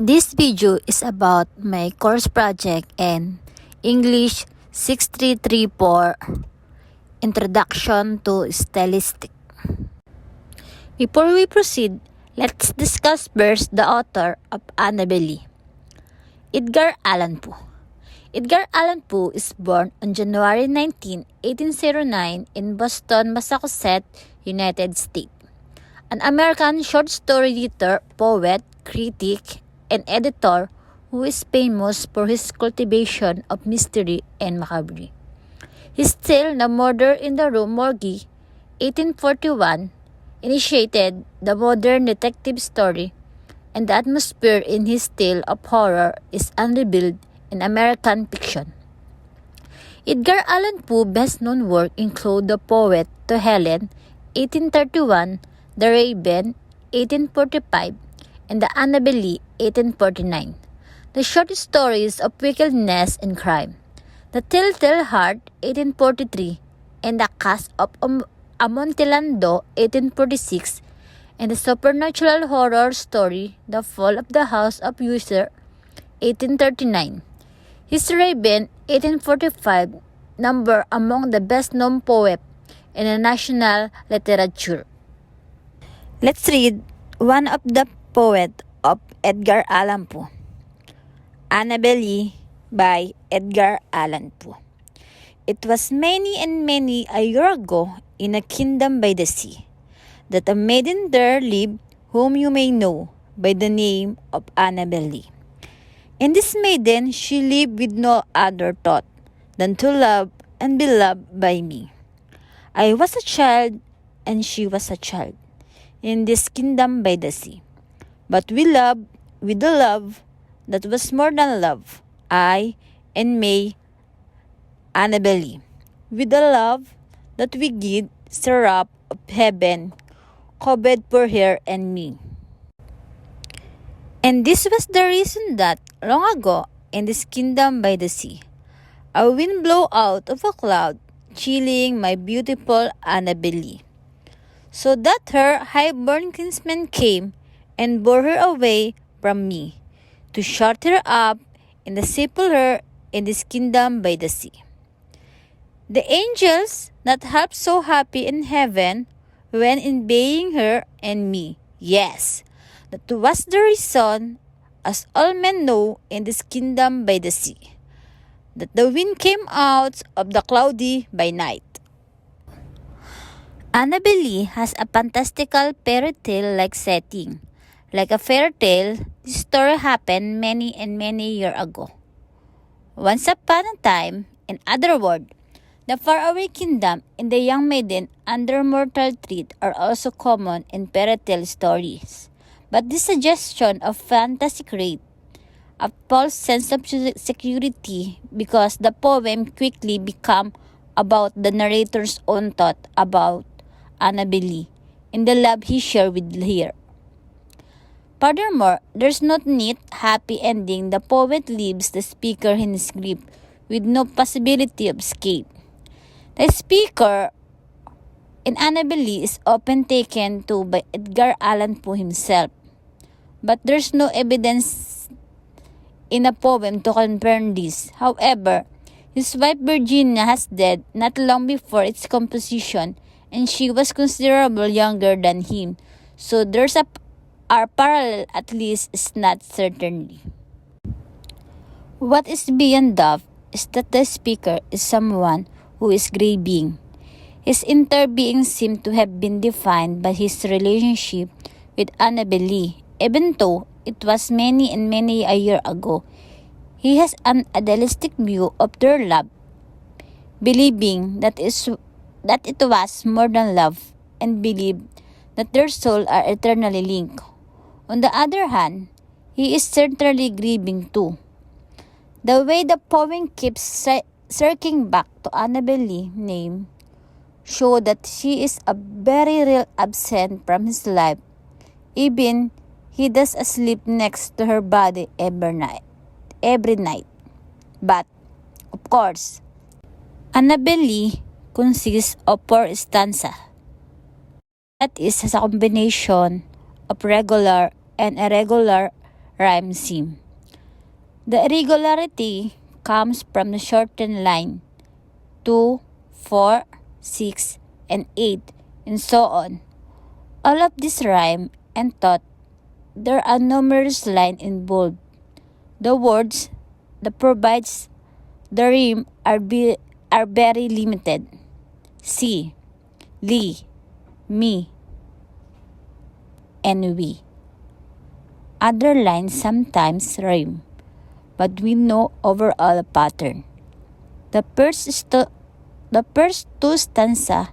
This video is about my course project and English 6334 Introduction to Stylistic. Before we proceed, let's discuss first the author of Annabelle, Edgar Allan Poe. Edgar Allan Poe is born on January 19, 1809 in Boston, Massachusetts, United States. An American short story writer, poet, critic, and editor who is famous for his cultivation of mystery and macabre. His tale, The Murder in the Rue Morgue, 1841, initiated the modern detective story, and the atmosphere in his tale of horror is unrevealed in American fiction. Edgar Allan Poe's best-known work include The Poet to Helen, 1831, The Raven, 1845, and The Annabelle, 1849. The short stories of wickedness and crime, The Telltale Heart, 1843, and The Cast of Amontillado, 1846, and the supernatural horror story, The Fall of the House of Usher, 1839. His Raven, 1845, number among the best-known poets in the national literature. Let's read one of the poets of Edgar Allan Poe, Annabelle by Edgar Allan Poe. It was many and many a year ago in a kingdom by the sea, that a maiden there lived whom you may know by the name of Annabelle. And this maiden she lived with no other thought than to love and be loved by me. I was a child and she was a child in this kingdom by the sea. But we loved with a love that was more than love, I and May, Annabelle, with a love that we give syrup of heaven, covered for her and me. And this was the reason that, long ago, in this kingdom by the sea, a wind blew out of a cloud, chilling my beautiful Annabelle, so that her high-born kinsman came and bore her away from me, to shut her up in the sepulchre in this kingdom by the sea. The angels not half so happy in heaven when inveighing her and me. Yes, that was the reason, as all men know in this kingdom by the sea, that the wind came out of the cloudy by night. Annabelle has a fantastical fairy tale-like setting. Like a fairy tale, this story happened many and many years ago. Once upon a time, in other words, the faraway kingdom and the young maiden under mortal treat are also common in fairy tale stories. But this suggestion of fantasy creates a false sense of security because the poem quickly becomes about the narrator's own thought about Annabelle and the love he shared with her. Furthermore, there's no neat, happy ending. The poet leaves the speaker in his grip with no possibility of escape. The speaker in Annabelle is often taken to by Edgar Allan Poe himself, but there's no evidence in the poem to confirm this. However, his wife Virginia has died not long before its composition, and she was considerably younger than him, so there's our parallel at least is not certainly. What is beyond doubt is that the speaker is someone who is grieving. His inner being seems to have been defined by his relationship with Annabelle, even though it was many and many a year ago. He has an idealistic view of their love, believing that it was more than love, and believed that their souls are eternally linked. On the other hand, he is certainly grieving too. The way the poem keeps circling back to Annabelle's name show that she is a very real absent from his life. Even he does sleep next to her body every night. But, of course, Annabelle consists of 4 stanzas. That is a combination of regular and irregular rhyme scheme. The irregularity comes from the shortened line 2, 4, 6, and 8, and so on. All of this rhyme and thought there are numerous lines in bold. The words that provides the rhyme are very limited. See, Lee, me, and we. Other lines sometimes rhyme, but we know overall a pattern. The first two stanza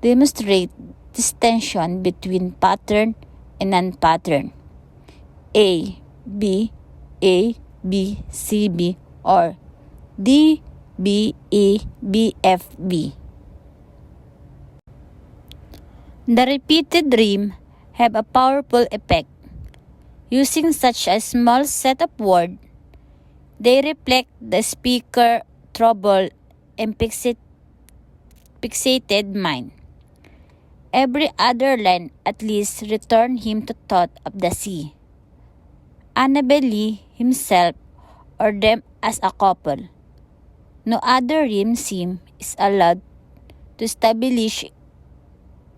demonstrate distinction between pattern and non-pattern. A, B, C, B, or D, B, E, B, F, B. The repeated rhyme have a powerful effect. Using such a small set of words, they reflect the speaker's troubled and fixated mind. Every other line at least returned him to thought of the sea, Annabel Lee himself, or them as a couple. No other rhyme scheme is allowed to establish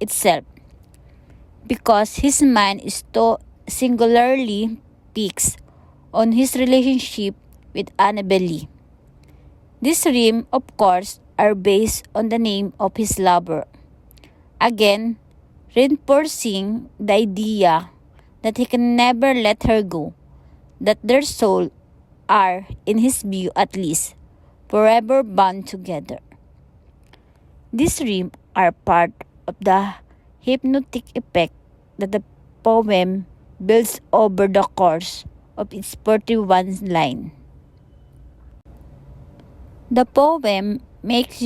itself, because his mind is so singularly fixed on his relationship with Annabel Lee. These rhymes, of course, are based on the name of his lover, again reinforcing the idea that he can never let her go, that their souls are, in his view at least, forever bound together. These rhymes are part of the hypnotic effect that the poem builds over the course of its 41 line. The poem makes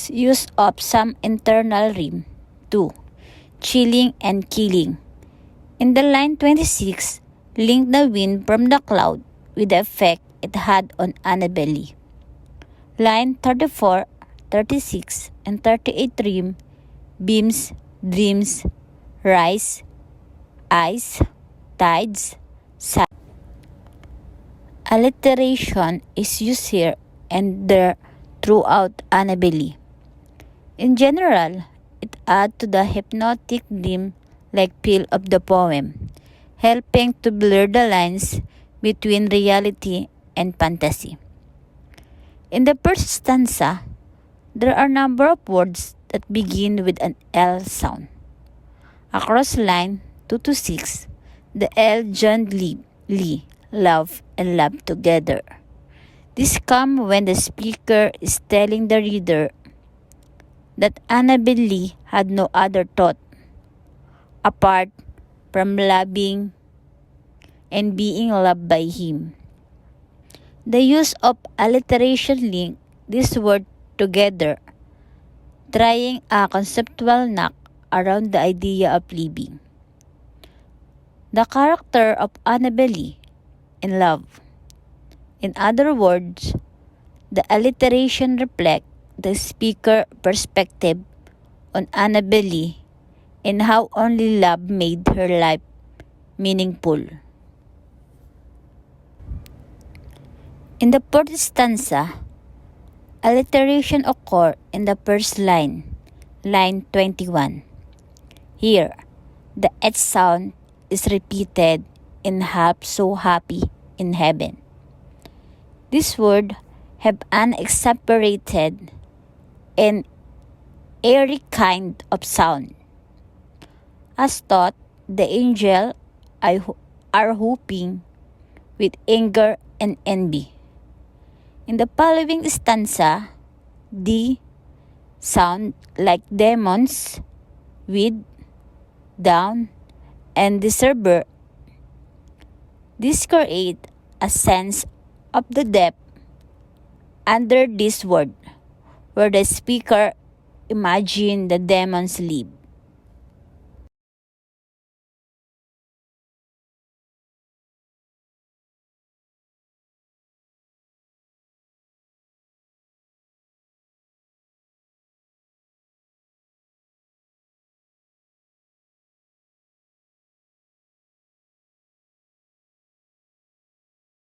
use of some internal rhyme too, chilling and killing. In the line 26, link the wind from the cloud with the effect it had on Annabel Lee. Line 34, 36, and 38 rhyme beams, dreams, rise, ice, tides, sun. Alliteration is used here and there throughout Annabel Lee. In general, it adds to the hypnotic dream-like feel of the poem, helping to blur the lines between reality and fantasy. In the first stanza, there are a number of words that begin with an L sound. Across line 2 to 6, the L joined Lee, love, and love together. This comes when the speaker is telling the reader that Annabel Lee had no other thought apart from loving and being loved by him. The use of alliteration link this word together, trying a conceptual knock around the idea of living. The character of Annabel Lee in love. In other words, the alliteration reflects the speaker's perspective on Annabel Lee and how only love made her life meaningful. In the fourth stanza, alliteration occurs in the first line, line 21. Here, the H sound is repeated in half so happy in heaven. This word have an exasperated and airy kind of sound. As thought, the angels are hoping with anger and envy. In the following stanza, D sound like demons, with, down, and disturber. This creates a sense of the depth under this word, where the speaker imagine the demons live.